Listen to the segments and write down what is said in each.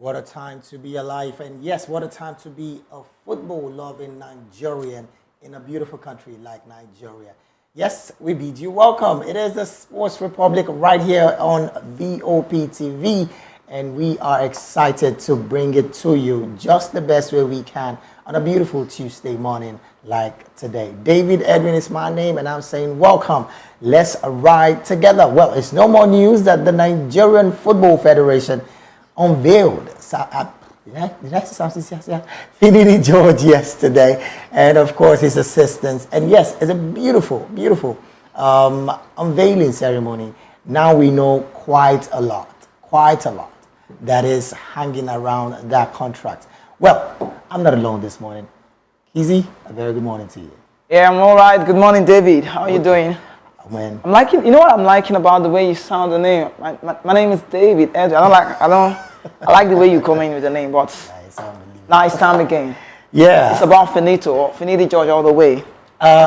What a time to be alive. And yes, what a time to be a football-loving Nigerian in a beautiful country like Nigeria. Yes, we bid you welcome. It is the Sports Republic right here on VOP TV, and we are excited to bring it to you just the best way we can on a beautiful Tuesday morning like today. David Edwin is my name, and I'm saying welcome. Let's ride together. Well, it's no more news that the Nigerian Football Federation unveiled Finidi George yesterday, and of course his assistants. And yes, it's a beautiful unveiling ceremony. Now we know quite a lot that is hanging around that contract. Well, I'm not alone this morning. Kizzy, a very good morning to you. Yeah, I'm all right. Good morning, David. How are you doing? Man. I'm liking. You know what I'm liking about the way you sound the name. My name is David Edwin. I like the way you come in with the name, but now it's time again. Yeah. It's about Finidi George all the way.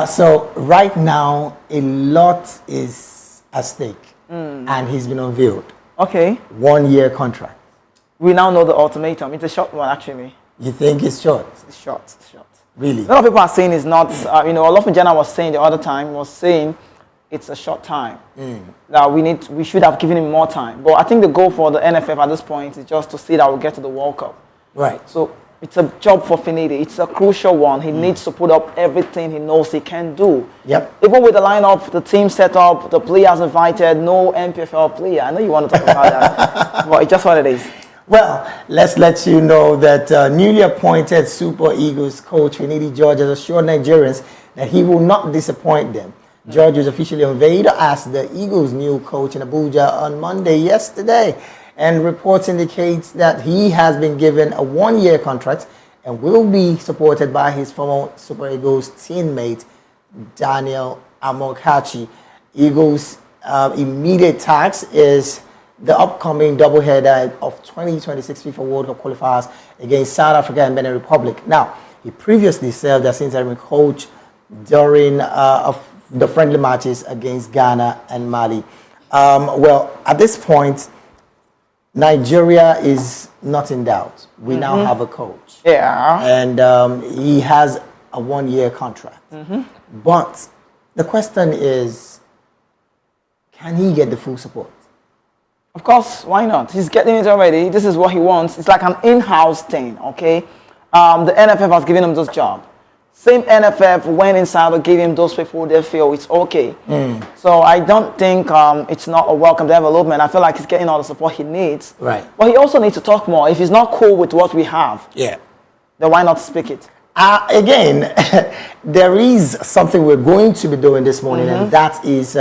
So right now, a lot is at stake, and he's been unveiled. Okay. 1 year contract. We now know the ultimatum. It's a short one, actually. You think it's short? It's short. Really? A lot of people are saying it's not. A lot of Jana was saying the other time it's a short time. That we should have given him more time. But I think the goal for the NFF at this point is just to see that we get to the World Cup. Right. So it's a job for Finidi. It's a crucial one. He needs to put up everything he knows he can do. Yep. Even with the lineup, the team set up, the players invited, no MPFL player. I know you want to talk about that, but it's just what it is. Well, let's let you know that newly appointed Super Eagles coach Finidi George has assured Nigerians that he will not disappoint them. George was officially unveiled as the Eagles' new coach in Abuja on Monday yesterday, and reports indicate that he has been given a 1 year contract and will be supported by his former Super Eagles teammate Daniel Amokachi. Eagles' immediate task is the upcoming doubleheader of 2026 FIFA World Cup qualifiers against South Africa and Benin Republic. Now, he previously served as interim coach during the friendly matches against Ghana and Mali. Well, at this point, Nigeria is not in doubt. We now have a coach. Yeah. And he has a 1 year contract. But the question is, can he get the full support? Of course, why not? He's getting it already. This is what he wants. It's like an in-house thing, okay? The NFF has given him this job. Same NFF went inside and gave him those people they feel it's okay. So I don't think it's not a welcome development. I feel like he's getting all the support he needs. Right. But he also needs to talk more. If he's not cool with what we have, Yeah. then why not speak it? Again, there is something we're going to be doing this morning, and that is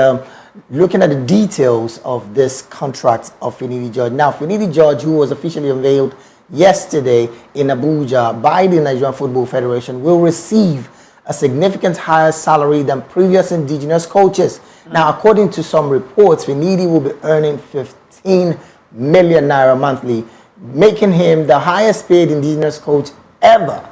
looking at the details of this contract of Finidi George. Now, Finidi George, who was officially unveiled yesterday in Abuja by the Nigerian Football Federation, will receive a significant higher salary than previous indigenous coaches. Now, according to some reports, Finidi will be earning 15 million naira monthly, making him the highest paid indigenous coach ever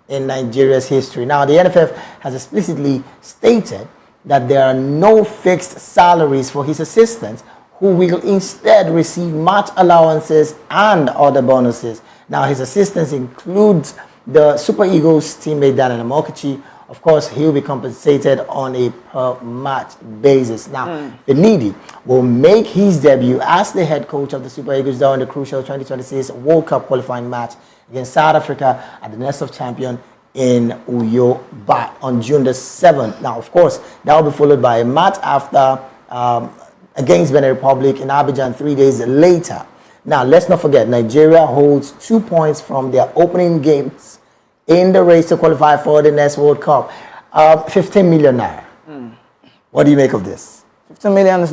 in Nigeria's history. Now, the NFF has explicitly stated that there are no fixed salaries for his assistants, who will instead receive match allowances and other bonuses. Now, his assistants include the Super Eagles teammate Daniel Amokachi. Of course, he will be compensated on a per-match basis. Now, Finidi will make his debut as the head coach of the Super Eagles during the crucial 2026 World Cup qualifying match against South Africa at the Nest of Champions in Uyo on June the 7th. Now, of course, that will be followed by a match after against Benin Republic in Abidjan 3 days later. Now, let's not forget, Nigeria holds 2 points from their opening games in the race to qualify for the next World Cup. 15 million naira. What do you make of this? 15 million is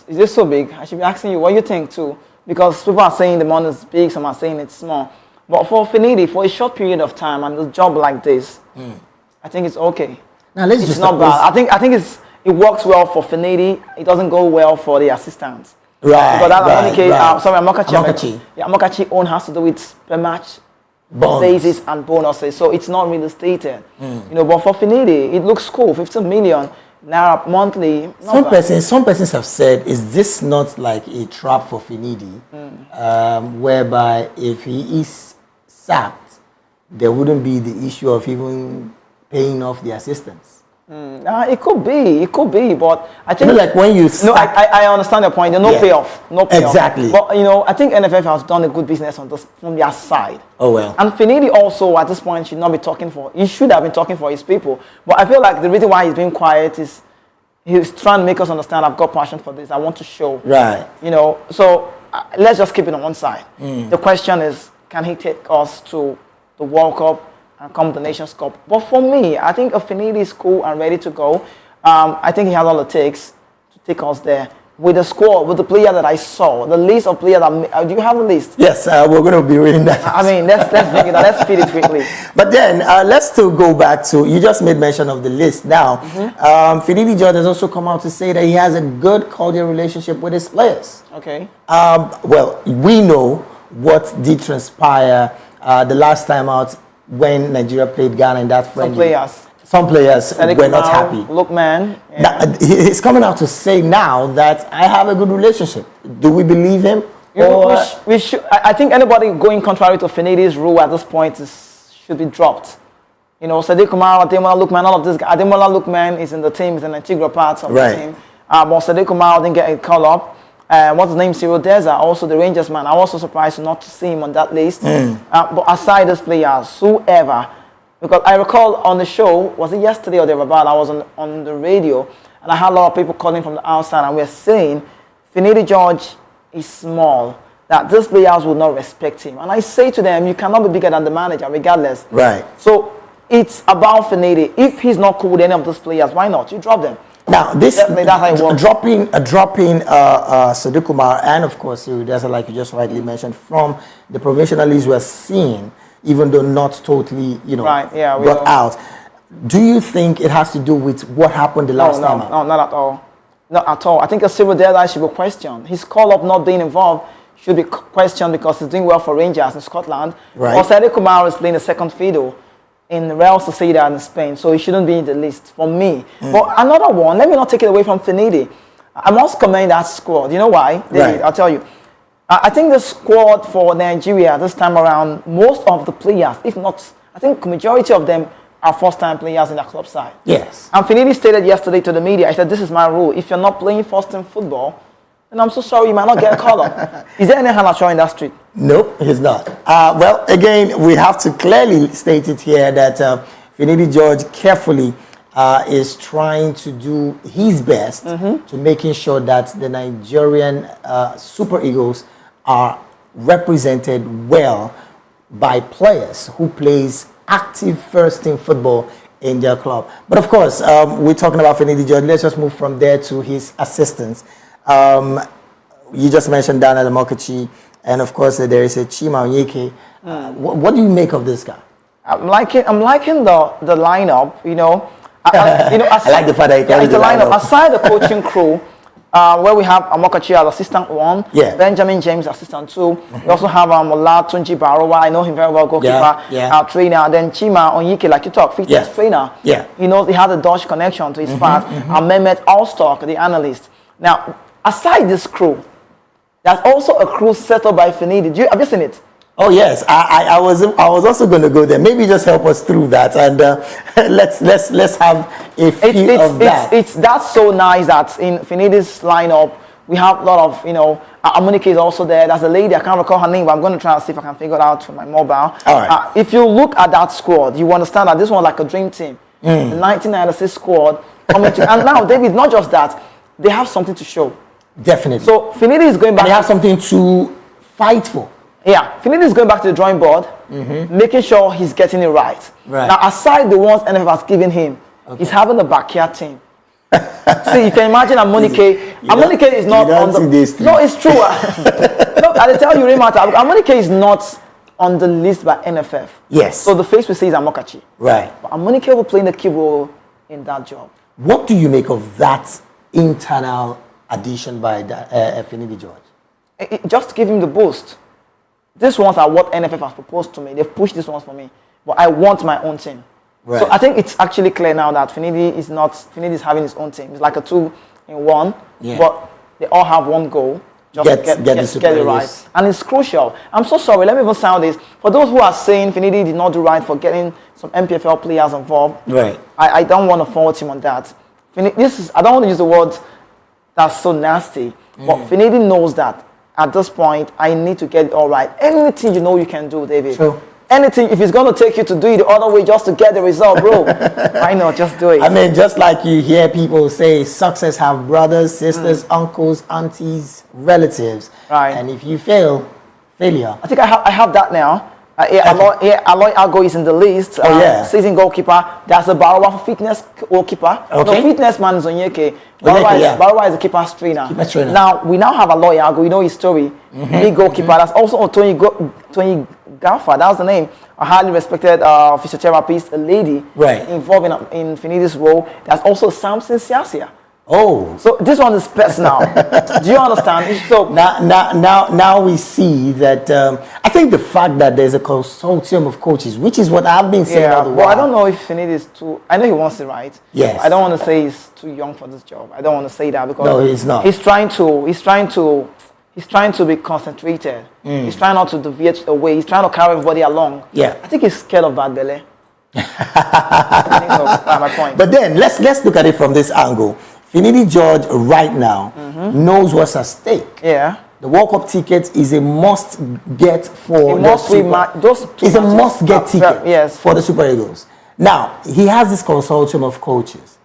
this so big? I should be asking you what you think too, because people are saying the money is big, some are saying it's small. But for Finidi, for a short period of time and a job like this, I think it's okay. Now, let's it's just not bad. I think it works well for Finidi. It doesn't go well for the assistants. Right. Because that's Amokachi. Yeah, Amokachi own has to do with per match Bonus. basis and bonuses, so it's not really stated. But for Finidi, it looks cool. 15 million. Naira monthly. Some persons have said, is this not like a trap for Finidi, whereby if he is sacked, there wouldn't be the issue of even paying off the assistants? It could be, but I think like when you I understand your point. There's no payoff, no payoff. Exactly. But I think NFF has done a good business on this from their side. Oh well. And Finidi also at this point should not be talking for. He should have been talking for his people. But I feel like the reason why he's being quiet is he's trying to make us understand I've got passion for this. I want to show. Right. So let's just keep it on one side. The question is, can he take us to the World Cup and come to the Nations Cup? But for me, I think if Finidi is cool and ready to go, I think he has all it takes to take us there. With the squad, with the player that I saw, the list of players that do you have a list? Yes, we're going to be reading that. I mean, let's bring it. Let's feed it quickly. But then let's still go back to, you just made mention of the list. Now, Finidi George has also come out to say that he has a good cordial relationship with his players. Okay. Well, we know what did transpire the last time out when Nigeria played Ghana in that friendly. Some players were not happy. Look, man. Yeah. Now, he's coming out to say now that I have a good relationship. Do we believe him? We should. I think anybody going contrary to Finidi's rule at this point should be dropped. Sadiq Kumar, Ademola Lookman, all of this. Ademola Lookman is in the team, is an integral part of the team. But Sadiq Kumar didn't get a call up. What's his name? Cyril Deza, also the Rangers man. I'm also surprised not to see him on that list. But aside those players, whoever, because I recall on the show, was it yesterday or thereabout, I was on the radio, and I had a lot of people calling from the outside, and we're saying, Finidi George is small, that these players will not respect him. And I say to them, you cannot be bigger than the manager, regardless. Right. So it's about Finidi. If he's not cool with any of those players, why not? You drop them. Now, this dropping Sadiq Kumar and, of course, Cyril Deza, like you just rightly mentioned, from the provincial list we're seeing, even though not totally, brought out. Do you think it has to do with what happened the last time out? No, not at all. Not at all. I think a Cyril Deza should be questioned. His call-up not being involved should be questioned because he's doing well for Rangers in Scotland. Right. Or Sadiq Kumar is playing the second fiddle in Real Sociedad in Spain, so he shouldn't be in the list for me. But another one, let me not take it away from Finidi. I must commend that squad. You know why? David, I'll tell you. I think the squad for Nigeria this time around, most of the players, if not, I think majority of them are first-time players in the club side. Yes. And Finidi stated yesterday to the media, I said, this is my rule. If you're not playing first-team football, then I'm so sorry, you might not get a call up. Is there any Hanacho in that street? Nope, he's not. Well, again, we have to clearly state it here that Finidi George carefully is trying to do his best to making sure that the Nigerian Super Eagles are represented well by players who plays active first-team football in their club. But of course, we're talking about Finidi George. Let's just move from there to his assistants. You just mentioned Dana Mokachi, and of course there is a Chima Onyeke. What do you make of this guy? I'm liking the lineup. I like the fact that it's the lineup. Aside the coaching crew, where we have Amokachi as assistant 1, Benjamin James assistant 2. We also have Ola Tunji Barowa. I know him very well, goalkeeper, our trainer. Then Chima Onyeke, like you talk, fitness trainer. Yeah. He knows he has a Dutch connection to his past. And Mehmet Alstock, the analyst. Now, aside this crew, there's also a crew set up by Finidi. Have you seen it? Oh yes, I was also going to go there. Maybe just help us through that, and let's have a feel of that. That's so nice that in Finidi's lineup we have a lot of Amunike is also there. There's a lady, I can't recall her name, but I'm going to try and see if I can figure it out from my mobile. All right. If you look at that squad, you understand that this one like a dream team. The 1996 squad coming to, and now David, not just that, they have something to show. Definitely. So Finidi is going back. They have something to fight for. Yeah, Finidi is going back to the drawing board, making sure he's getting it right. Now, aside the ones NFF has given him, he's having a backyard team. See, you can imagine Amunike. Amunike is not on the. No, it's true. Look, I'll tell you, Amunike is not on the list by NFF. Yes. So the face we see is Amokachi. Right. But Amunike will play the key role in that job. What do you make of that internal addition by Finidi George? Just to give him the boost. These ones are what NFF has proposed to me. They've pushed these ones for me. But I want my own team. Right. So I think it's actually clear now that Finidi is having his own team. It's like a 2-in-1, Yeah. but they all have one goal. Just Get the Super it Eagles. right. And it's crucial. I'm so sorry, let me even sound this. For those who are saying Finidi did not do right for getting some MPFL players involved, Right. I don't want to fault him on that. I don't want to use the word that's so nasty, but Finidi knows that at this point, I need to get it all right. Anything you know you can do, David. True. Anything, if it's going to take you to do it the other way just to get the result, bro, why not just do it? I mean, just like you hear people say, success have brothers, sisters, uncles, aunties, relatives. Right. And if you fail, failure. I think I have that now. Aloy Ago is in the list. Oh, yeah. Season goalkeeper. There's a Barawa fitness goalkeeper. Okay. No, fitness man is Onyeke. Yeah. Barawa is the keeper's trainer. Keeper's trainer. Now, we now have Aloy Ago. You know his story. Big goalkeeper. That's also Tony Gaffa. That was the name. A highly respected physiotherapist, a lady Right. involved in Finidi's role. There's also Samson Siasia. Oh. So this one is personal. Do you understand? So Now we see that I think the fact that there's a consortium of coaches, which is what I've been saying all the while. Well, I don't know if Finidi is too. I know he wants it right. Yes. I don't want to say he's too young for this job. I don't want to say that because No, he's not. He's trying to be concentrated. He's trying not to deviate away. He's trying to carry everybody along. Yeah. I think he's scared of bad belly. I think so. That's my point. But then let's look at it from this angle. Finidi George right now knows what's at stake. Yeah. The World Cup ticket is a must get for it's a must get ticket yes. for the Super Eagles. Now, he has this consortium of coaches.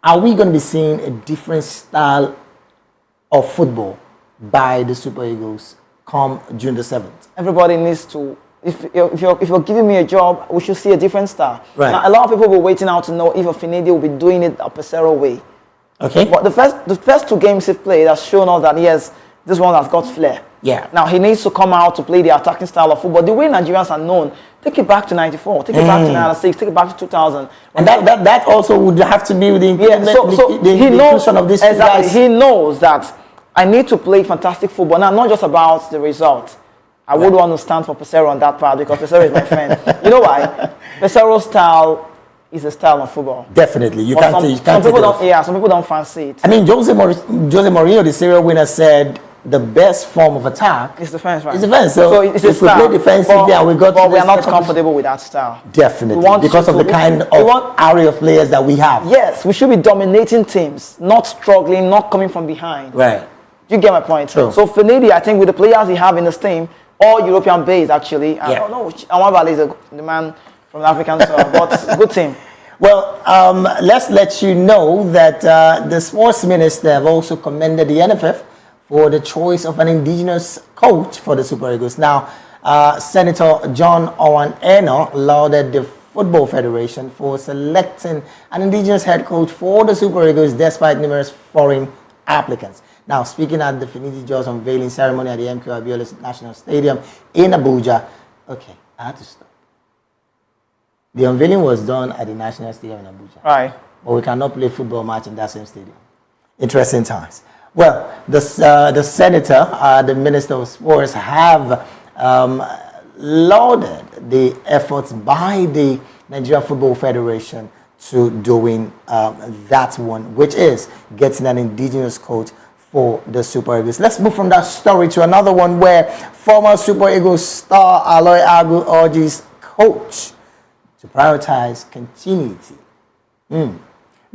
Are we going to be seeing a different style of football by the Super Eagles come June the 7th? Everybody needs to. If you're giving me a job, we should see a different style. Right. Now, a lot of people will be waiting out to know if a Finidi will be doing it a Pesero way. Okay. But the first 2 games he played has shown us that yes, this one has got flair. Yeah. Now he needs to come out to play the attacking style of football. The way Nigerians are known, take it back to '94, take it back to '96, take it back to 2000. And that also would have to be with the inclusion of these two guys. He knows that I need to play fantastic football. Now, not just about the result. I would want to stand for Pesero on that part because Pesero is my friend. You know why? Pesero's style is a style of football. Definitely. You But can't some take it people off. don't. Some people don't fancy it. I mean, Jose Mourinho, the serial winner, said the best form of attack It's defense, right? is defense. So it's if a we style. play defensively and we got but to we are this not second- comfortable with that style. Definitely. We want Because to- of the kind we of want- array of players that we have. Yes, we should be dominating teams, not struggling, not coming from behind. Right. You get my point? True. So Finidi, I think with the players he have in this team, all European based actually. I Yeah. don't know. Anwabali is the man from the African soil, but good team. Well, let's let you know that the sports minister have also commended the NFF for the choice of an indigenous coach for the Super Eagles. Now, Senator John Owen Eno lauded the Football Federation for selecting an indigenous head coach for the Super Eagles despite numerous foreign applicants. Now, speaking at the Finidi George unveiling ceremony at the MK Abiola National Stadium in Abuja, okay, I had to stop. The unveiling was done at the National Stadium in Abuja. Right. But we cannot play football match in that same stadium. Interesting times. Well, the senator, the minister of sports, have lauded the efforts by the Nigeria Football Federation to doing that one, which is getting an indigenous coach for the Super Eagles. Let's move from that story to another one where former Super Eagles star Aloy Agu urges coach to prioritize continuity.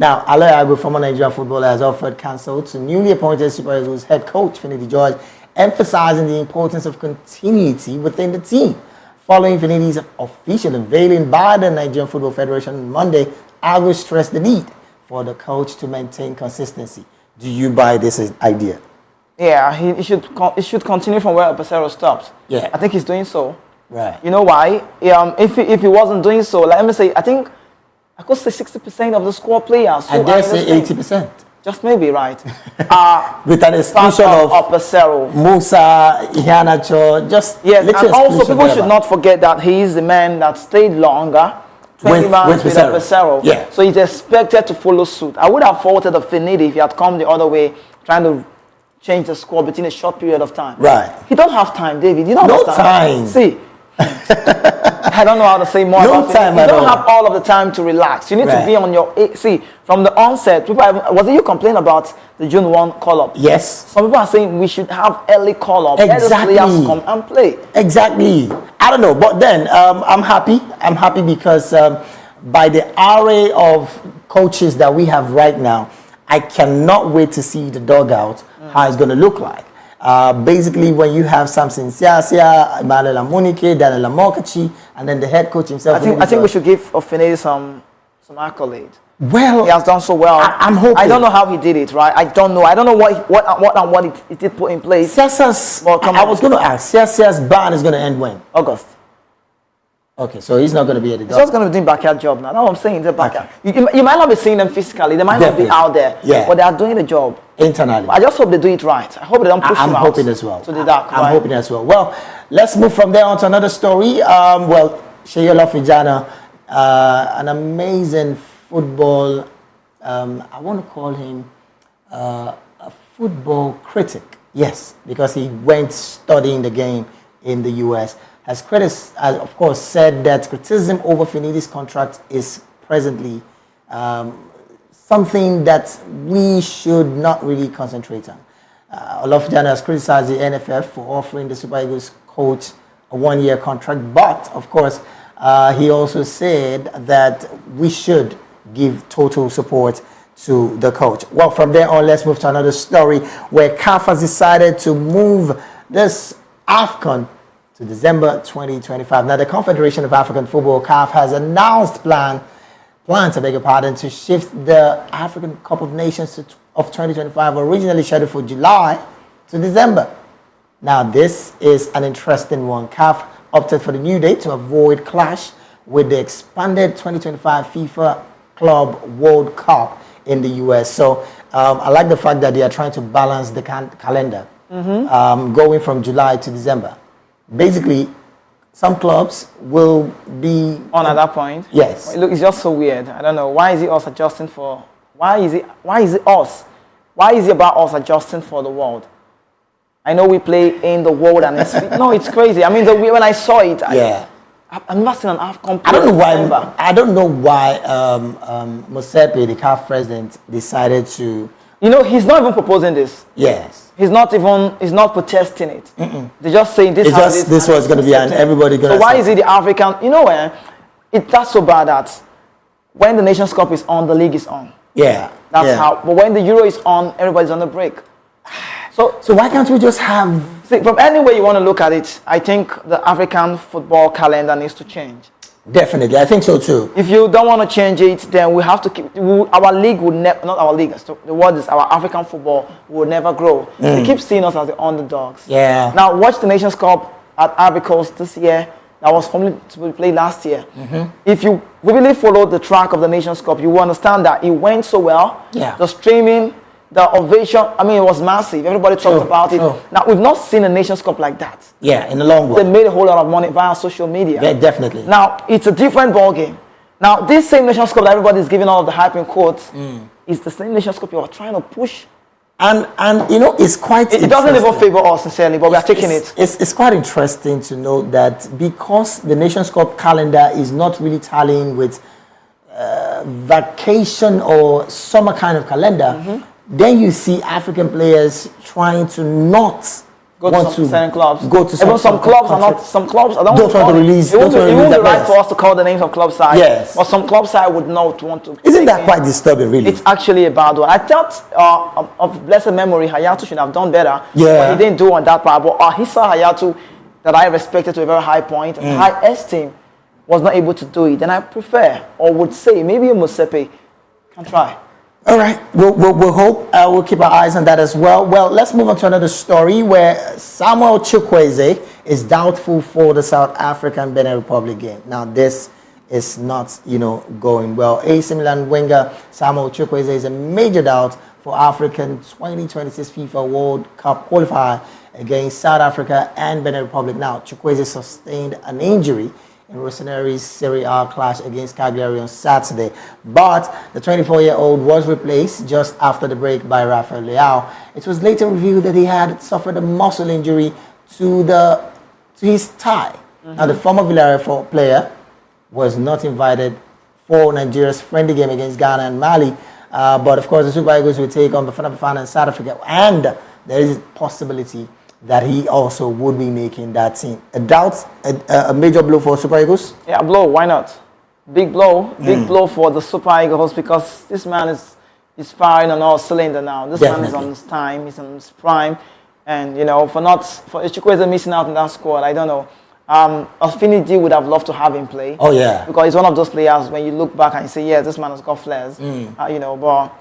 Now, Aloy Agu, former Nigerian footballer, has offered counsel to newly appointed Super Eagles head coach Finidi George, emphasizing the importance of continuity within the team. Following Finidi's official unveiling by the Nigerian Football Federation on Monday, Agu stressed the need for the coach to maintain consistency. Do you buy this idea? Yeah, he should continue from where Pesero stopped. Yeah. I think he's doing so. Right. You know why? If he wasn't doing so, let me say, I think I could say 60% of the squad players. I dare say 80%. Just maybe, right? With an exclusion of Pesero. Musa, Iheanacho, just Yes, little and also exclusion, people should whatever. not forget that he is the man that stayed longer. 20 With months with Pesero. Pesero. Yeah. So he's expected to follow suit. I would have faulted the Finidi if he had come the other way, trying to change the squad within a short period of time. Right. He don't have time, David. You don't No understand. time. See, I don't know how to say more No about time it. You at don't all. have all of the time to relax. You need to Right. be on your see from the onset. People was it you complain about the June 1 call up? Yes. Some people are saying we should have early call up. Exactly. Let the players come and play. Exactly. I don't know, but then I'm happy. I'm happy because by the array of coaches that we have right now, I cannot wait to see the dugout, how it's going to look like. Basically, when you have Samson Siasia, Emmanuel Amunike, Daniel Amokachi, and then the head coach himself. I think we should give Finidi some accolade. Well, He has done so well. I'm hoping. I don't know how he did it, right? I don't know. I don't know what he did put in place. Siasa's, Well, come I on. was going to ask, Siasa's ban is going to end when? August. Okay, so he's not going to be at the It's just going to be doing backyard job now. That's what I'm saying. The backyard. Okay. You might not be seeing them physically. They might Definitely. not be out there. Yeah. But they are doing the job. Internally. I just hope they do it right. I hope they don't push I'm him out hoping as well. to the dark. I'm right? hoping as well. Well, let's move from there on to another story. Sheyola Fijana, an amazing football, I want to call him a football critic. Yes, because he went studying the game in the US. Has of course said that criticism over Finidi's contract is presently something that we should not really concentrate on. Olofijana has criticized the NFF for offering the Super Eagles coach a one-year contract, but of course he also said that we should give total support to the coach. Well, from there on, let's move to another story where CAF has decided to move this AFCON to December 2025. Now, the Confederation of African Football, CAF, has announced plans, I beg your pardon, to shift the African Cup of Nations of 2025, originally scheduled for July, to December. Now, this is an interesting one. CAF opted for the new date to avoid clash with the expanded 2025 FIFA Club World Cup in the US. So I like the fact that they are trying to balance the calendar, going from July to December. Basically, some clubs will be On at that point. Yes. Look, it's just so weird. I don't know. Why is it us adjusting for? Why is it us? Why is it about us adjusting for the world? I know we play in the world and it's crazy. I mean, when I saw it, I've never seen an AFCON. I don't know why Mosepe, the CAF president, decided to. You know, he's not even proposing this. Yes. He's not protesting it. They're just saying this. This was going to be, and everybody going to. So why is it the African? You know where? That's so bad that when the Nations Cup is on, the league is on. Yeah. That's how. But when the Euro is on, everybody's on the break. So why can't we just have? See, from any way you want to look at it, I think the African football calendar needs to change. Definitely, I think so too. If you don't want to change it, then we have to keep. Our league would never, not our league. The word is our African football will never grow. They keep seeing us as the underdogs. Yeah. Now watch the Nations Cup at Ivory Coast this year. That was formerly to be played last year. If you really follow the track of the Nations Cup, you will understand that it went so well. Yeah. The streaming, the ovation, I mean, it was massive. Everybody talked about it. Now, we've not seen a Nations Cup like that. Yeah, in the long They run. made a whole lot of money via social media. Yeah, definitely. Now, it's a different ball game. Now, this same Nations Cup that everybody's giving all of the hype in quotes is the same Nations Cup you're trying to push. And you know, it's quite. It doesn't even favor us, sincerely, but we are taking it. It's quite interesting to note that because the Nations Cup calendar is not really tallying with vacation or summer kind of calendar, then you see African players trying to not Go to some certain clubs. Go to some clubs are not. Some clubs I don't want to release. It won't be their right players. for us to call the names of club side. Yes. But some club side would not want to. Isn't that quite disturbing, really? It's actually a bad one. I thought of blessed memory, Hayatu should have done better. Yeah. But he didn't do on that part. But he saw Hayatu that I respected to a very high point, high esteem, was not able to do it. Then I prefer, or would say, maybe Musepe can try. All right, we'll hope. We'll keep our eyes on that as well. Well, let's move on to another story where Samuel Chukwueze is doubtful for the South African Benin Republic game. Now, this is not, going well. AC Milan winger Samuel Chukwueze is a major doubt for African 2026 FIFA World Cup qualifier against South Africa and Benin Republic. Now, Chukwueze sustained an injury in Rossoneri's Serie A clash against Cagliari on Saturday. But the 24-year-old was replaced just after the break by Rafael Leao. It was later revealed that he had suffered a muscle injury to his thigh. Now, the former Villarreal player was not invited for Nigeria's friendly game against Ghana and Mali. But of course, the Super Eagles will take on Bafana Bafana in South Africa, and there is a possibility that he also would be making that team. A major blow for Super Eagles? Yeah, blow. Why not? Big blow. Big blow for the Super Eagles, because this man is firing on all cylinder now. This man is on his time. He's on his prime, and for Chukwueze missing out in that squad, I don't know. Finidi would have loved to have him play. Oh yeah, because he's one of those players when you look back and you say, yeah, this man has got flares. But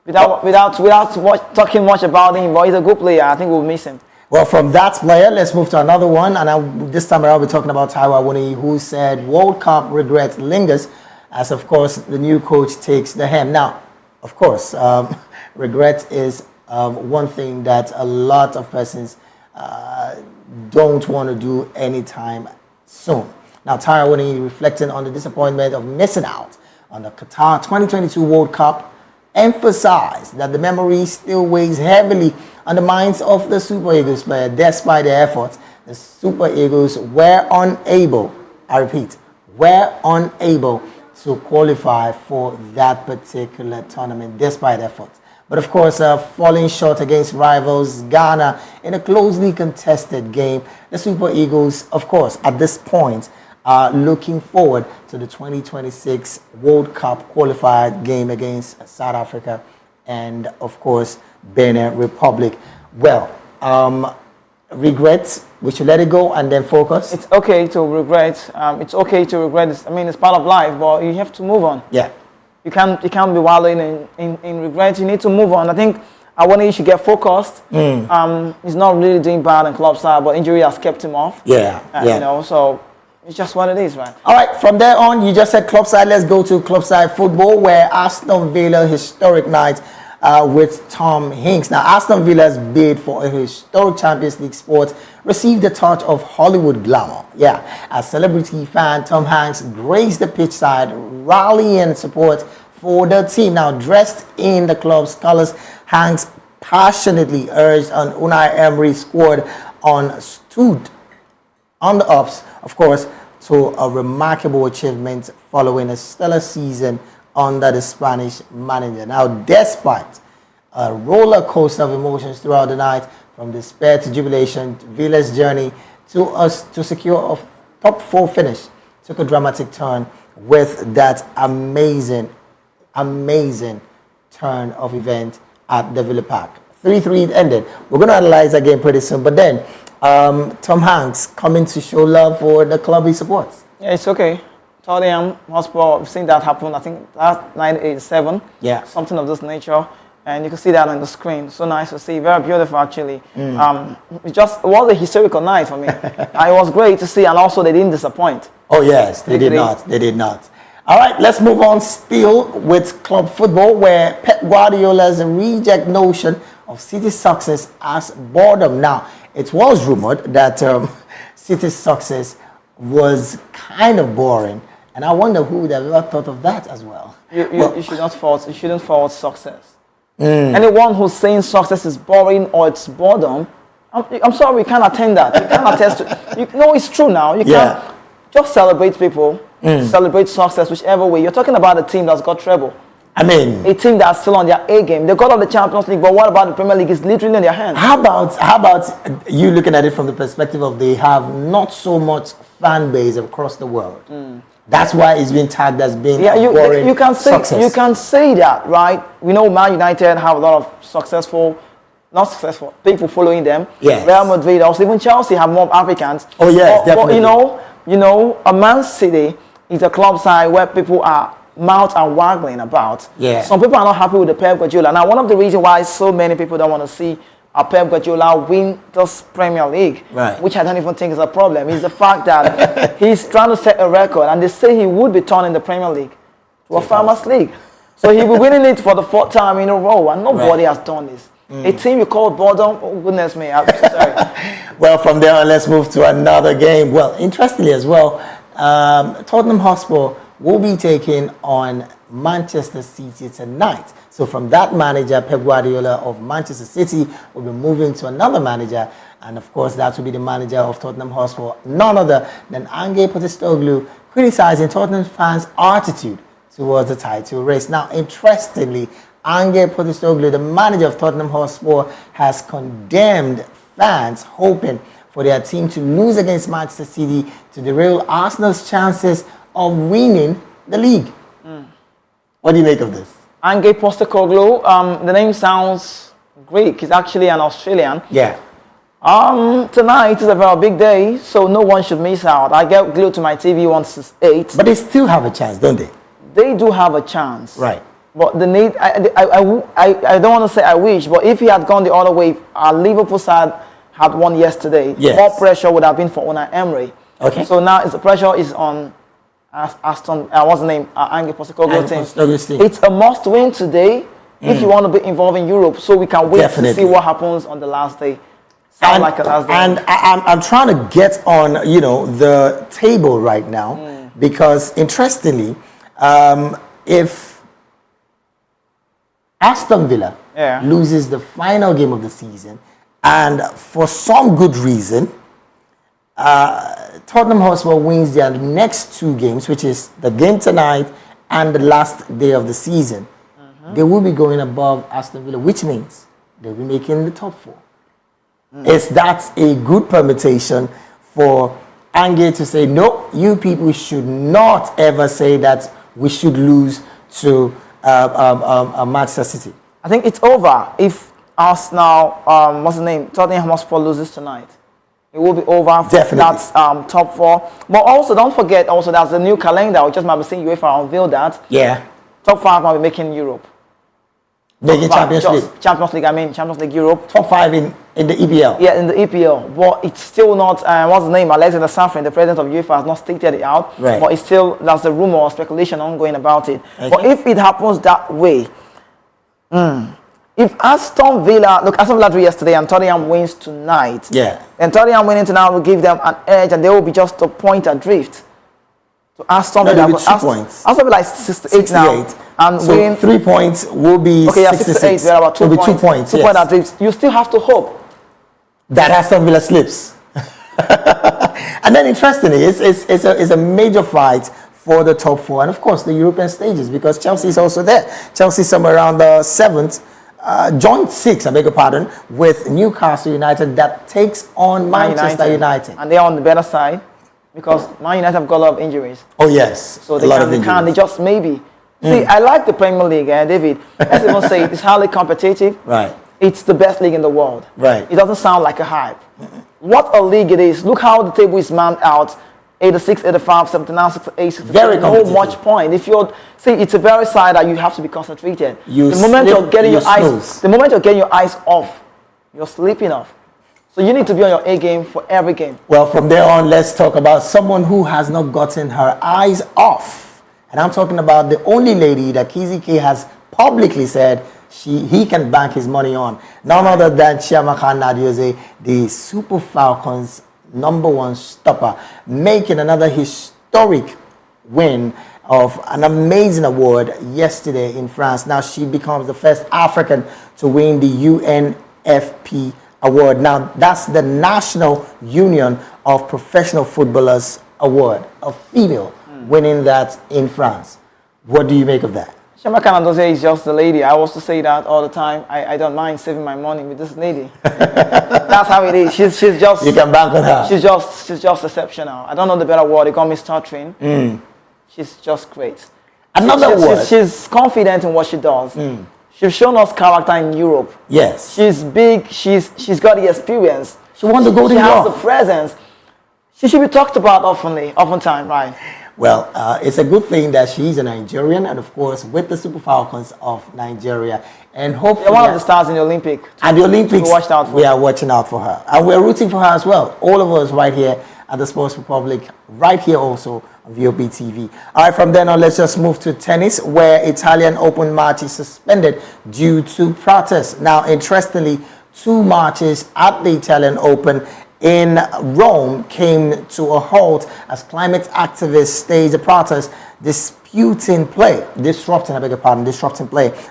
without talking much about him, but he's a good player. I think we'll miss him. Well, from that player, let's move to another one. And this time around, we're talking about Taiwo Awoniyi, who said World Cup regret lingers as, of course, the new coach takes the helm. Now, of course, regret is one thing that a lot of persons don't want to do anytime soon. Now, Taiwo Awoniyi, reflecting on the disappointment of missing out on the Qatar 2022 World Cup, emphasized that the memory still weighs heavily on the minds of the Super Eagles player. Despite their efforts, the Super Eagles were unable, I repeat, were unable to qualify for that particular tournament, despite efforts. But of course, falling short against rivals Ghana in a closely contested game, the Super Eagles, of course, at this point, are looking forward to the 2026 World Cup qualified game against South Africa and, of course, Benin Republic. Well, regrets, we should let it go and then focus. It's okay to regret. It's okay to regret. I mean, it's part of life, but you have to move on. Yeah. You can't be wallowing in regret. You need to move on. I think Awoniyi should get focused. He's not really doing bad in club side, but injury has kept him off. Yeah. So it's just what it is, right? All right, from there on, you just said club side. Let's go to club side football, where Aston Villa historic night with Tom Hanks. Now, Aston Villa's bid for a historic Champions League spot received a touch of Hollywood glamour. Yeah, as celebrity fan Tom Hanks graced the pitch side, rallying support for the team. Now, dressed in the club's colors, Hanks passionately urged on Unai Emery's squad stood on the ups, of course, to a remarkable achievement following a stellar season under the Spanish manager. Now, despite a roller coaster of emotions throughout the night, from despair to jubilation, Villa's journey to secure a top 4 finish took a dramatic turn with that amazing turn of event at the Villa Park. 3-3 it ended. We're going to analyze that game pretty soon, but then Tom Hanks coming to show love for the club he supports. Yeah, it's okay. Tottenham Hotspur, I've seen that happen, I think that's 1987. Yeah. Something of this nature. And you can see that on the screen. So nice to see. Very beautiful, actually. It was a historical night for me. It was great to see, and also they didn't disappoint. Oh, yes, they did not. They did not. All right, let's move on still with club football, where Pep Guardiola's reject notion of City's success as boredom. Now, it was rumored that City's success was kind of boring, and I wonder who would have ever thought of that as well. You shouldn't fault success. Anyone who's saying success is boring or it's boredom, I'm sorry, we can't attend that. You can't attest to it. It's true now. You can't just celebrate people, celebrate success, whichever way. You're talking about a team that's got treble. I mean, a team that's still on their A game. They got on the Champions League, but what about the Premier League? It's literally in their hands. How about you looking at it from the perspective of they have not so much fan base across the world? That's why it's been tagged as being boring success. You can say that, right? We know Man United have a lot of not successful people following them. Yes. Real Madrid, also even Chelsea have more Africans. Oh yes, definitely. But a Man City is a club side where people are mouth and waggling about. Yeah. Some people are not happy with the Pep Guardiola. Now, one of the reasons why so many people don't want to see a Pep Guardiola win this Premier League, which I don't even think is a problem, is the fact that he's trying to set a record, and they say he would be turning the Premier League to a Farmers League. So he'll be winning it for the 4th time in a row, and nobody has done this. A team you call boredom, oh goodness me, I'm sorry. Well, from there on, let's move to another game. Well, interestingly as well, Tottenham Hotspur will be taking on Manchester City tonight. So from that manager, Pep Guardiola of Manchester City will be moving to another manager. And of course, that will be the manager of Tottenham Hotspur, none other than Ange Postecoglou, criticizing Tottenham fans' attitude towards the title race. Now, interestingly, Ange Postecoglou, the manager of Tottenham Hotspur, has condemned fans hoping for their team to lose against Manchester City to derail Arsenal's chances of winning the league. What do you make of this? Ange Postecoglou, the name sounds Greek. He's actually an Australian. Yeah. Tonight is a very big day, so no one should miss out. I get glued to my TV once it's 8. But they still have a chance, don't they? They do have a chance. Right. But the need, I don't want to say I wish, but if he had gone the other way, our Liverpool side had won yesterday, Yes. more pressure would have been for Unai Emery. Okay. So now the pressure is on Aston, what's the name? Ange Postecoglou's team. It's a must win today if you want to be involved in Europe, so we can wait Definitely. to see what happens on the last day. Sound like a last day. And I'm trying to get on, the table right now because interestingly, if Aston Villa loses the final game of the season, and for some good reason, Tottenham Hotspur wins their next 2 games, which is the game tonight and the last day of the season, they will be going above Aston Villa, which means they'll be making the top 4. Is that a good permutation for Ange to say, no, you people should not ever say that we should lose to Manchester City? I think it's over if Arsenal, Tottenham Hotspur loses tonight. It will be over for that top 4. But also, don't forget, there's a new calendar. We just might be seeing UEFA unveil that. Yeah. Top 5 might be making Europe. Making Champions League. Champions League Europe. Top 5 in the EPL. Yeah, in the EPL. But it's still not, what's the name? Alexander Safrin, the president of UEFA, has not stated it out. Right. But it's still, there's a rumor or speculation ongoing about it. Okay. But if it happens that way, if Aston Villa drew yesterday and Tottenham wins tonight, and Tottenham winning tonight will give them an edge and they will be just a point adrift. So Aston Villa, 2 points. Aston Villa is 68 now. And so winning 3 points will be 66. They're about 2 will points. Be 2 points. 2 point adrift. You still have to hope that Aston Villa slips. And then interestingly, it's a major fight for the top 4 and of course the European stages because Chelsea is also there. Chelsea somewhere around the 7th. Joint 6, I beg your pardon, with Newcastle United that takes on Manchester United. And they're on the better side because Man United have got a lot of injuries. Oh yes, so they just maybe. See, I like the Premier League, David. Let's even say it's highly competitive. Right. It's the best league in the world. Right. It doesn't sound like a hype. What a league it is. Look how the table is manned out. 86, 85, 79, 68, 69. Very competitive. No much point. If you're, see, it's a very side that you have to be concentrated. The moment you're getting your eyes off, you're sleeping off. So you need to be on your A game for every game. Well, from there on, let's talk about someone who has not gotten her eyes off. And I'm talking about the only lady that Kizzy K has publicly said he can bank his money on. None other than Chiamaka Nnadozie, the Super Falcons #1 stopper, making another historic win of an amazing award yesterday in France. Now she becomes the first African to win the UNFP award. Now that's the National Union of Professional Footballers award, a female winning that in France. What do you make of that? Chiamaka Nnadozie is just the lady. I also say that all the time. I don't mind saving my money with this lady. That's how it is. She's just. You can bank on her. She's just exceptional. I don't know the better word. They call me stuttering. She's just great. Another word. She's confident in what she does. She's shown us character in Europe. Yes. She's big. She's got the experience. She won the Golden Glove. She has the presence. She should be talked about oftentimes, right? Well, it's a good thing that she's a Nigerian and, of course, with the Super Falcons of Nigeria. And hopefully... They're one of the stars in the Olympic. And the Olympics, we are watching out for her. And we're rooting for her as well. All of us right here at the Sports Republic, right here also on VOP TV. All right, from then on, let's just move to tennis, where Italian Open match is suspended due to protests. Now, interestingly, 2 matches at the Italian Open in Rome came to a halt as climate activists staged a protest disrupting play.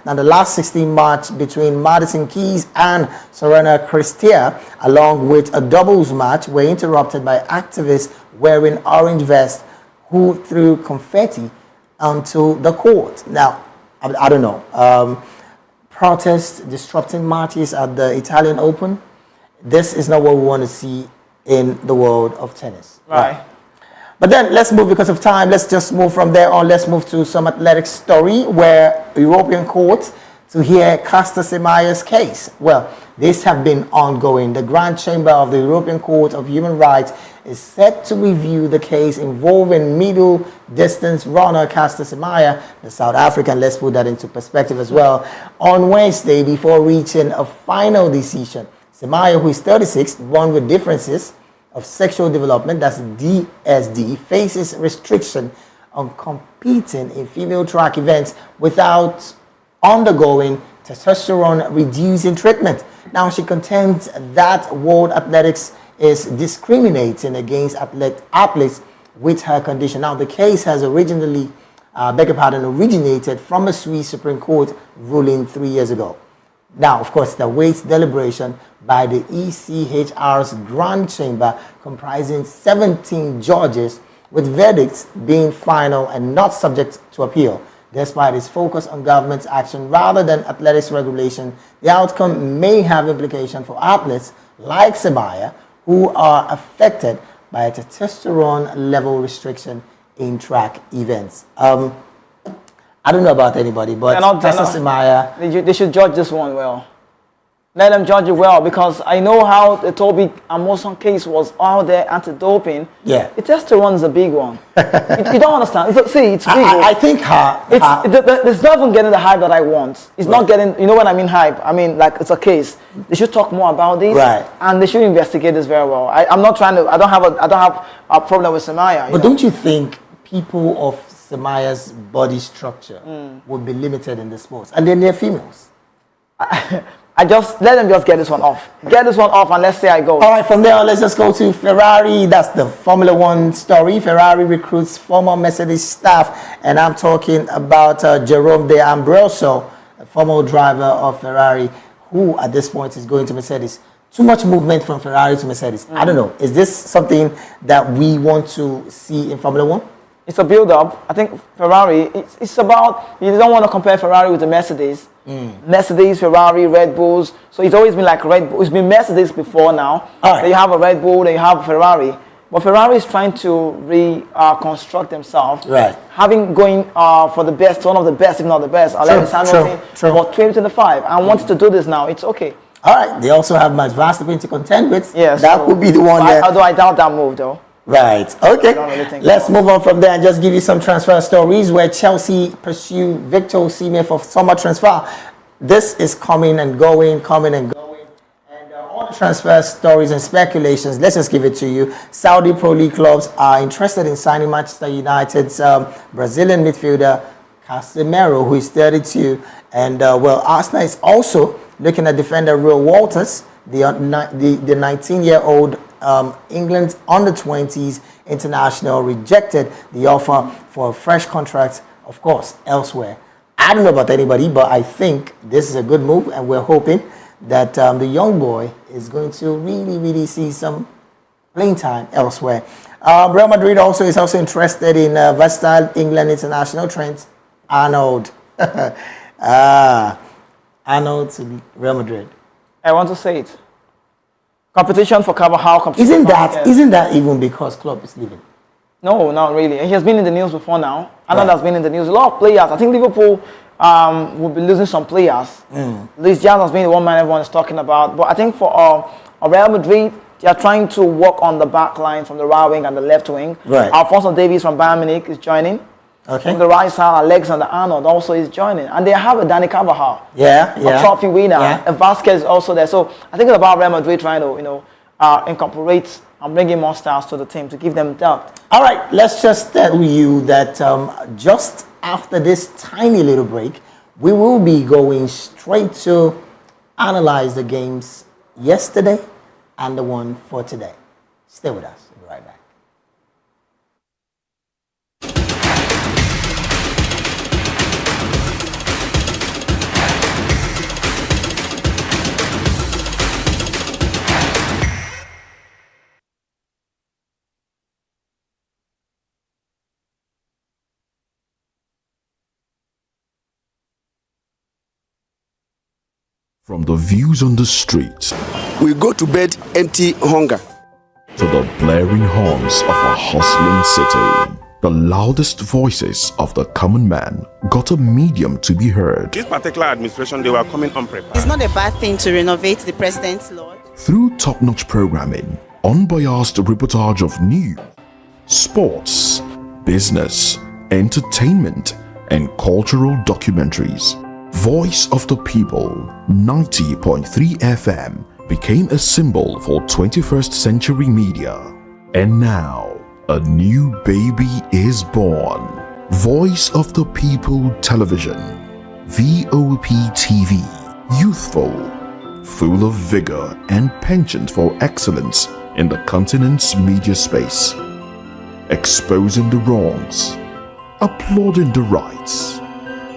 Now, the last 16 match between Madison Keys and Serena Cristia, along with a doubles match, were interrupted by activists wearing orange vests who threw confetti onto the court. Now, I don't know. Protests disrupting matches at the Italian Open. This is not what we want to see in the world of tennis. Right. But then let's move, because of time, let's just move from there on. Let's move to some athletics story where European courts to hear Caster Semaya's case. Well, these have been ongoing. The Grand Chamber of the European Court of Human Rights is set to review the case involving middle distance runner Caster Semenya, the South African. Let's put that into perspective as well, on Wednesday before reaching a final decision. Semenya, who is 36, born with differences of sexual development, that's DSD, faces restriction on competing in female track events without undergoing testosterone reducing treatment. Now, she contends that World Athletics is discriminating against athletes with her condition. Now, the case has originated from a Swiss Supreme Court ruling 3 years ago. Now, of course, the awaits deliberation by the ECHR's Grand Chamber, comprising 17 judges, with verdicts being final and not subject to appeal. Despite its focus on government's action rather than athletics regulation, the outcome may have implications for athletes like Semenya, who are affected by a testosterone level restriction in track events. I don't know about anybody, but Caster Semenya, they should judge this one well. Let them judge it well, because I know how the Toby Amoson case was out there anti-doping. Yeah. The testosterone is a big one. you don't understand. It's big. I think it's not even getting the hype that I want. It's not getting, you know what I mean, hype. I mean, like, it's a case. They should talk more about this. Right. And they should investigate this very well. I'm not trying to, I don't have a problem with Semenya. But don't you think people of Semenya's body structure would be limited in the sports? And then they're females. Let them just get this one off. Get this one off and let's see how it goes. All right, from there on, let's just go to Ferrari. That's the Formula One story. Ferrari recruits former Mercedes staff, and I'm talking about Jerome De Ambrosio, a former driver of Ferrari, who at this point is going to Mercedes. Too much movement from Ferrari to Mercedes. I don't know. Is this something that we want to see in Formula One? It's a build-up. I think Ferrari, it's about, you don't want to compare Ferrari with the Mercedes. Mercedes, Ferrari, Red Bulls. So it's always been like Red Bull. It's been Mercedes before now. All right. Then you have a Red Bull, then you have Ferrari. But Ferrari is trying to reconstruct themselves. Right. Having going for the best, one of the best, if not the best, Lewis Hamilton for 2025. And wanted to do this now. It's okay. All right. They also have Max Verstappen to contend with. Yes. That would be the one that... Although I doubt that move, though. Right. Okay. Really Let's move on from there and just give you some transfer stories where Chelsea pursue Victor Osimhen for summer transfer. This is coming and going. And all the transfer stories and speculations, let's just give it to you. Saudi Pro League clubs are interested in signing Manchester United's Brazilian midfielder Casemiro, who is 32. And, Arsenal is also looking at defender Will Walters, the 19-year-old England under-20s international, rejected the offer for a fresh contract, of course, elsewhere. I don't know about anybody, but I think this is a good move, and we're hoping that the young boy is going to really see some playing time elsewhere. Real Madrid is also interested in versatile England international Trent Arnold. Arnold to Real Madrid. I want to say it. Competition for Carvajal. Isn't that even because club is leaving? No, not really. He has been in the news before now. Arnold has been in the news. A lot of players. I think Liverpool will be losing some players. Luis Diaz has been the one man everyone is talking about. But I think for Real Madrid, they are trying to work on the back line from the right wing and the left wing. Right. Alphonso Davies from Bayern Munich is joining. Okay. From the right side, Alexander Arnold also is joining. And they have a Dani Carvajal. A trophy winner. And Vasquez is also there. So I think it's about Real Madrid trying to, incorporate and bring in more stars to the team to give them depth. All right, let's just tell you that just after this tiny little break, we will be going straight to analyze the games yesterday and the one for today. Stay with us. We'll be right back. From the views on the street we go to bed empty hunger to the blaring horns of a hustling city, the loudest voices of the common man got a medium to be heard. This particular administration, they were coming unprepared. It's not a bad thing to renovate the president's lodge. Through top-notch programming, unbiased reportage of news, sports, business, entertainment, and cultural documentaries, Voice of the People 90.3 FM became a symbol for 21st century media. And now, a new baby is born. Voice of the People Television, VOP TV, youthful, full of vigor and penchant for excellence in the continent's media space, exposing the wrongs, applauding the rights,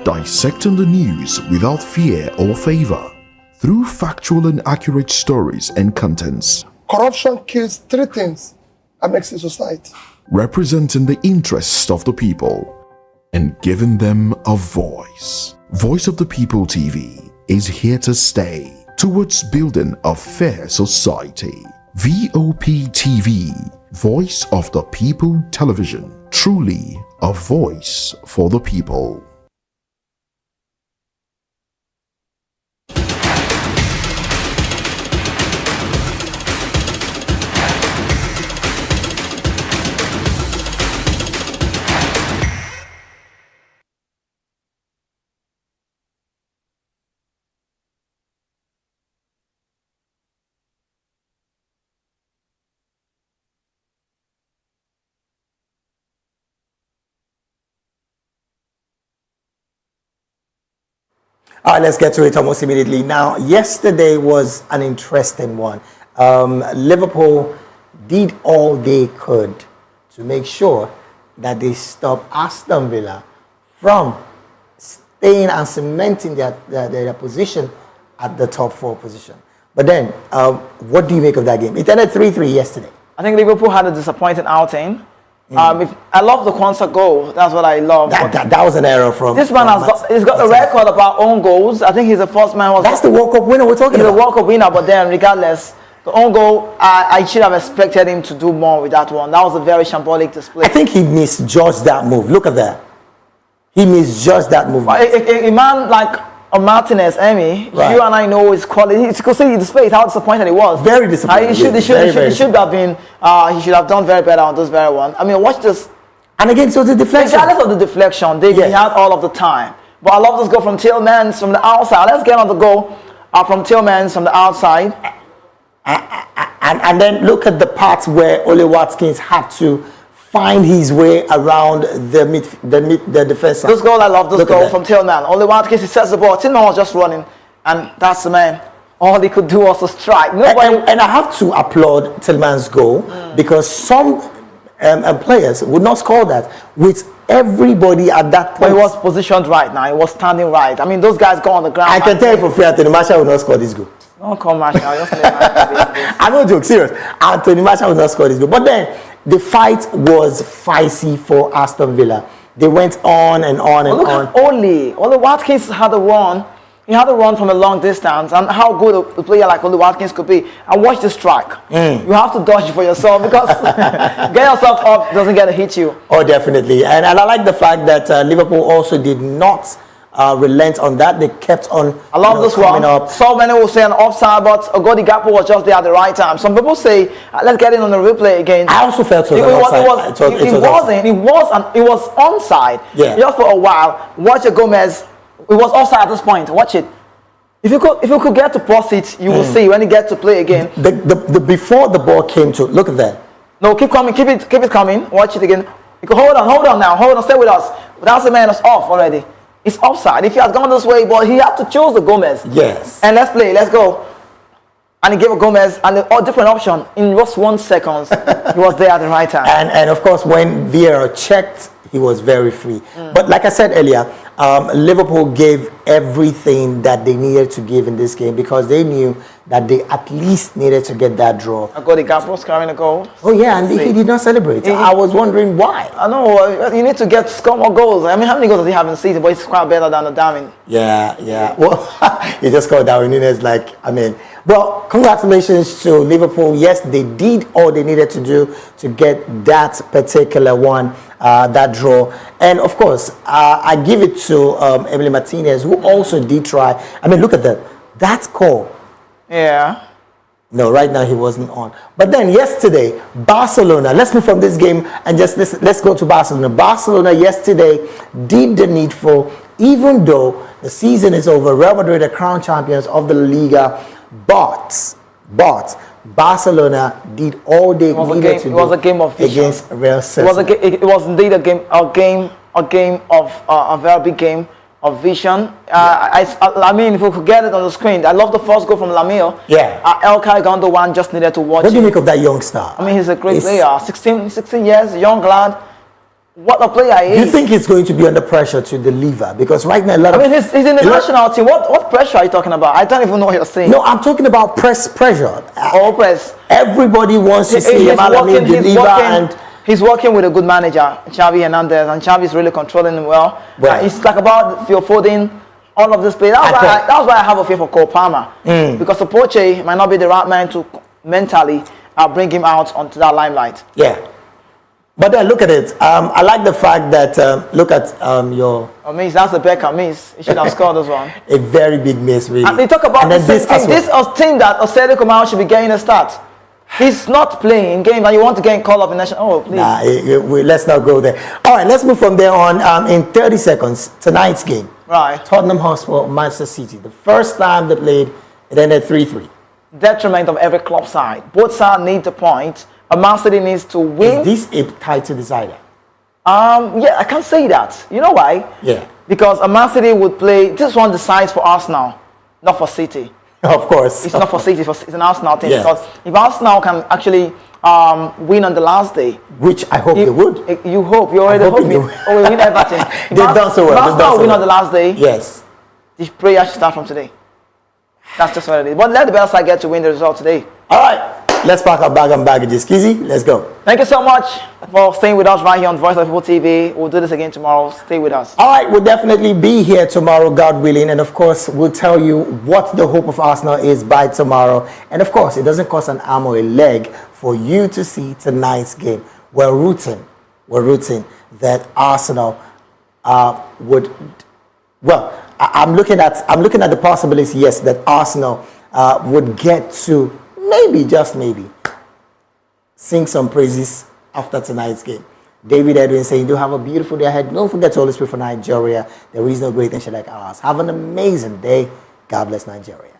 dissecting the news without fear or favor, through factual and accurate stories and contents. Corruption kills three things that makes a society. Representing the interests of the people and giving them a voice. Voice of the People TV is here to stay towards building a fair society. VOP TV, Voice of the People Television, truly a voice for the people. All right, let's get to it almost immediately. Now, yesterday was an interesting one. Liverpool did all they could to make sure that they stop Aston Villa from staying and cementing their position at the top 4 position. But then, what do you make of that game? It ended 3-3 yesterday. I think Liverpool had a disappointing outing. I love the concert goal. That's what I love. That was an error from this man he's got a record about own goals. I think he's the first man. That's the World Cup winner we're talking about. He's a World Cup winner, but then regardless, the own goal, I should have expected him to do more with that one. That was a very shambolic display. I think he misjudged that move. Look at that. He misjudged that move. A man like Martinez, Emmy, right. You and I know his quality. You could see the display how disappointed he was. Very disappointed. He should have been. He should have done very better on this very one. I mean, watch this. And again, so the deflection. Regardless of the deflection, they had all of the time. But I love this goal from Tillmans from the outside. Let's get on the goal from Tillmans from the outside. And then look at the parts where Ole Watkins had to find his way around the defense. This goal, I love this goal from Tillman. Ole Watkins, he sets the ball. Tillman was just running, and that's the man. All he could do was to strike. And I have to applaud Tillman's goal because some players would not score that with everybody at that point. But he was positioned right now. He was standing right. I mean, those guys go on the ground. I can tell you for free, Anthony Marshall will not score this goal. Don't call Marshall. Just play Marshall. I'm not joking, serious. Anthony Marshall will not score this goal. But then the fight was feisty for Aston Villa. They went on and on and on. Ole Watkins had a run. He had a run from a long distance, and how good a player like Ole Watkins could be. And watch the strike. You have to dodge for yourself because get yourself up doesn't get to hit you. Oh, definitely. And I like the fact that Liverpool also did not relent on that. They kept on. I love this one. So many will say an offside, but Ogodi Gakpo was just there at the right time. Some people say, let's get in on the replay again. I also felt it was onside. Yeah. Just for a while. Watch Gomez. It was offside at this point. Watch it. If you could get to pause it, you will see when he gets to play again. The before the ball came to, look at that. No, keep coming, keep it coming. Watch it again. You can hold on now, stay with us. But that's the man that's off already. It's offside. If he had gone this way, but he had to choose the Gomez. Yes. And let's play. Let's go. And he gave Gomez a different option in just 1 second. He was there at the right time. And of course, when Vieira checked, he was very free. But like I said earlier, Liverpool gave everything that they needed to give in this game because they knew that they at least needed to get that draw. Agodi Gakpo scoring a goal. Oh yeah, and he did not celebrate. I was wondering why. I know, you need to score more goals. I mean, how many goals does he have in the season? But he's quite better than the Darwin. Yeah. Well, he just called Darwin Núñez well, congratulations to Liverpool. Yes, they did all they needed to do to get that particular one, that draw. And of course, I give it to Emily Martinez, who also did try. I mean, look at that. That call. Yeah. No, right now he wasn't on. But then yesterday, Barcelona, let's move from this game and just let's go to Barcelona. Barcelona yesterday did the needful, even though the season is over. Real Madrid are crowned champions of the La Liga, but Barcelona did all they needed to do. It was a game of vision against Real Sociedad. It was indeed a very big game of vision. I mean, if we could get it on the screen, I love the first goal from Lamille. Yeah. Ilkay Gundogan just needed to watch. What do you make of that young star? I mean, he's a great player. 16 years, young lad. What a player he is. Do you think he's going to be under pressure to deliver? Because right now, he's in the national team. What pressure are you talking about? I don't even know what you're saying. No, I'm talking about pressure. All press. Everybody wants to see Lamine deliver, and he's working with a good manager, Xavi Hernandez, and Xavi's really controlling him well. Right. It's like about Phil Foden, all of this play. That's why I have a fear for Cole Palmer. Because Poche might not be the right man to mentally bring him out onto that limelight. Yeah. But then look at it. I like the fact that look at your. I mean, that's the Beckham miss. He should have scored this one. A very big miss, really. And they talk about this team that Osei Komao should be getting a start. He's not playing in game, and you want to get called up in national. Oh, please. Nah, let's not go there. All right, let's move from there on. In 30 seconds, tonight's game. Right. Tottenham Hotspur, Manchester City. The first time they played, it ended 3-3. Detriment of every club side. Both sides need the point. Man City needs to win. Is this a title decider? Yeah, I can't say that. You know why? Yeah. Because Man City would play. This one decides for Arsenal, not for City. Of course. It's not for City. It's an Arsenal thing. Yeah. Because if Arsenal can actually win on the last day, which I hope they would. You hope. You already hope. We win everything. They've done so well. If Arsenal win on the last day, yes. The prayer should start from today. That's just what it is. But let the better side get to win the result today. All right. Let's pack our bag and baggages. Kizzy, let's go. Thank you so much for staying with us right here on Voice of People TV. We'll do this again tomorrow. Stay with us. All right, we'll definitely be here tomorrow, God willing. And of course, we'll tell you what the hope of Arsenal is by tomorrow. And of course, it doesn't cost an arm or a leg for you to see tonight's game. We're rooting that Arsenal would. Well, I'm looking at the possibilities. Yes, that Arsenal would get to. Maybe, just maybe, sing some praises after tonight's game. David Edwin saying, do have a beautiful day ahead. Don't forget to always pray for Nigeria. There is no great nation like ours. Have an amazing day. God bless Nigeria.